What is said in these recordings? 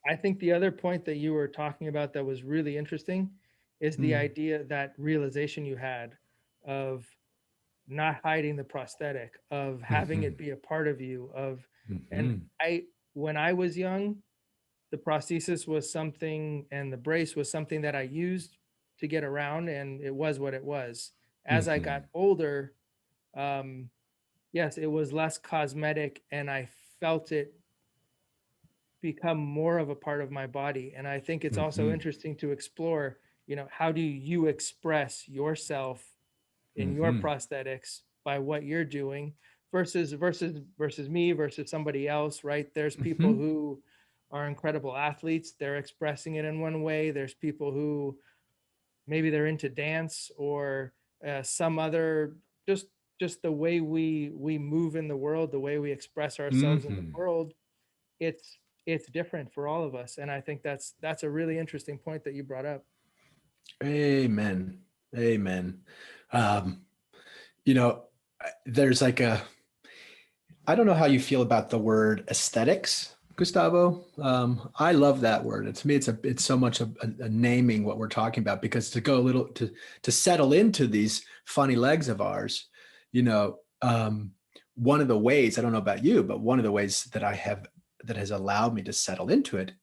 I think the other point that you were talking about that was really interesting is the Mm, idea, that realization you had of not hiding the prosthetic, of having it mhm, be a part of you, of, and mhm, when I was young, the prosthesis was something, and the brace was something that I used to get around, and it was what it was. As I got mhm, older, um, yes, it was less cosmetic, and I felt it become more of a part of my body. And I think it's also mhm, interesting to explore, how do you express yourself in your mhm, prosthetics by what you're doing versus me versus somebody else, right? There's people mhm. who are incredible athletes, they're expressing it in one way. There's people who maybe they're into dance, or some other, just just the way we move in the world, the way we express ourselves in the Mhm. world, it's different for all of us. And I think that's a really interesting point that you brought up. Amen. Amen. Um, you know, there's like I don't know how you feel about the word aesthetics, Gustavo. I love that word. To me, it's so much a naming what we're talking about, because to go a little to settle into these funny legs of ours, you know, one of the ways, I don't know about you, but one of the ways that I have that has allowed me to settle into it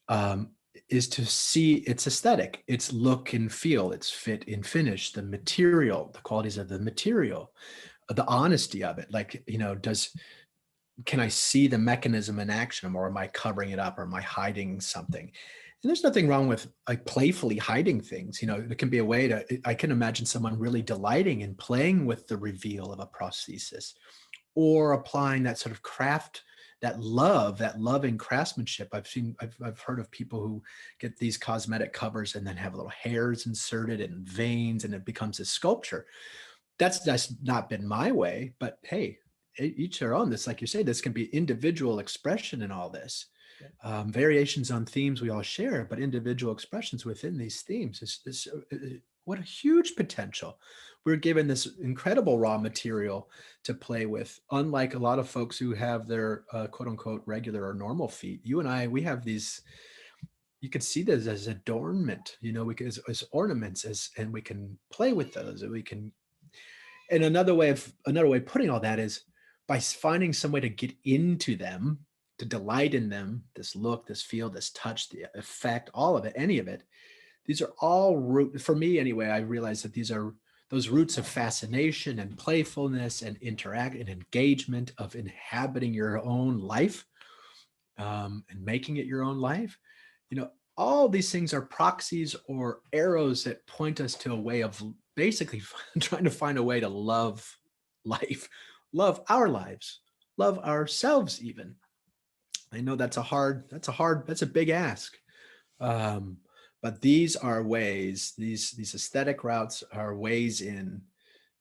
um, is to see its aesthetic, its look and feel, its fit and finish, the material, the qualities of the material, the honesty of it. Like, can I see the mechanism in action, or am I covering it up, or am I hiding something? And there's nothing wrong with like playfully hiding things. It can be a way to, I can imagine someone really delighting in playing with the reveal of a prosthesis, or applying that sort of craft, that loving craftsmanship. I've heard of people who get these cosmetic covers and then have little hairs inserted and veins, and it becomes a sculpture. That's not been my way, but hey, each their own. This, like you say, this can be individual expression in all this. Yeah. Variations on themes we all share, but individual expressions within these themes is what a huge potential. We're given this incredible raw material to play with. Unlike a lot of folks who have their quote unquote regular or normal feet, you and I, we have these. You can see this as adornment, we can as ornaments, and we can play with those, and we can. And another way of putting all that is by finding some way to get into them, to delight in them, this look, this feel, this touch, the effect, all of it, any of it. These are all root for me anyway. I realize that these are those roots of fascination and playfulness and interact and engagement, of inhabiting your own life, and making it your own life. You know, all these things are proxies or arrows that point us to a way of basically trying to find a way to love life, love our lives, love ourselves even. I know that's a big ask. Um, but these are ways, these aesthetic routes are ways in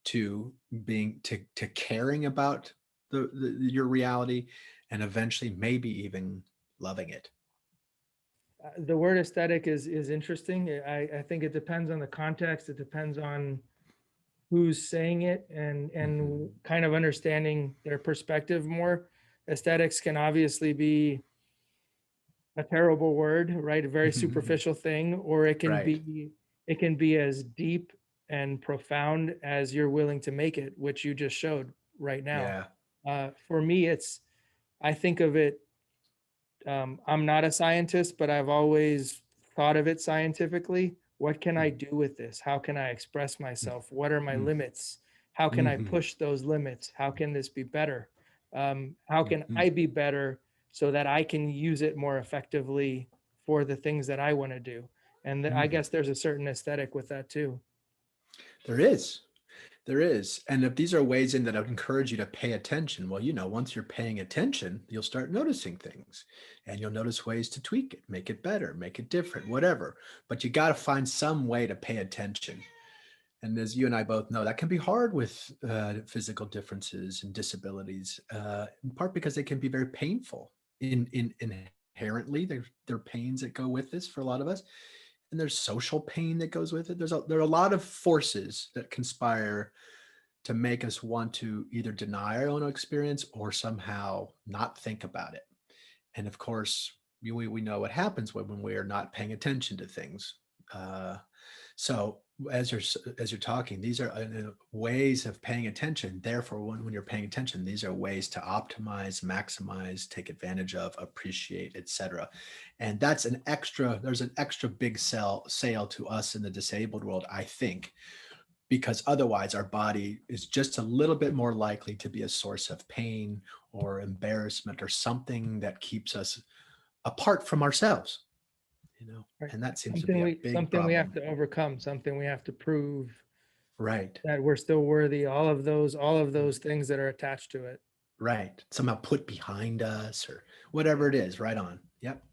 to being to caring about your reality, and eventually maybe even loving it. The word aesthetic is interesting. I think it depends on the context. It depends on who's saying it, and Mhm. kind of understanding their perspective more. Aesthetics can obviously be a terrible word, right? A very superficial thing, or it can Right. be as deep and profound as you're willing to make it, which you just showed right now. Yeah. For me, I think of it. I'm not a scientist, but I've always thought of it scientifically. What can I do with this? How can I express myself? What are my limits? How can I Mhm. push those limits? How can this be better? How can Mhm. I be better so that I can use it more effectively for the things that I want to do? And I Mhm. guess there's a certain aesthetic with that too. There is. There is. And if these are ways in that I would encourage you to pay attention, well, once you're paying attention, you'll start noticing things, and you'll notice ways to tweak it, make it better, make it different, whatever. But you got to find some way to pay attention. And as you and I both know, that can be hard with physical differences and disabilities, in part because they can be very painful. Inherently, there are pains that go with this for a lot of us, and there's social pain that goes with it. There are a lot of forces that conspire to make us want to either deny our own experience or somehow not think about it. And of course, we know what happens when we are not paying attention to things. Uh, so as you're talking, these are ways of paying attention. Therefore, when you're paying attention, these are ways to optimize, maximize, take advantage of, appreciate, etc. And that's an extra. There's an extra big sale to us in the disabled world, I think, because otherwise our body is just a little bit more likely to be a source of pain or embarrassment or something that keeps us apart from ourselves, Right. and that seems to Something be a we big something we have problem. to overcome, something we have to prove Right. that we're still worthy, all of those things that are attached to it. Right. Somehow put behind us or whatever Yeah. it is. Right on. Yep.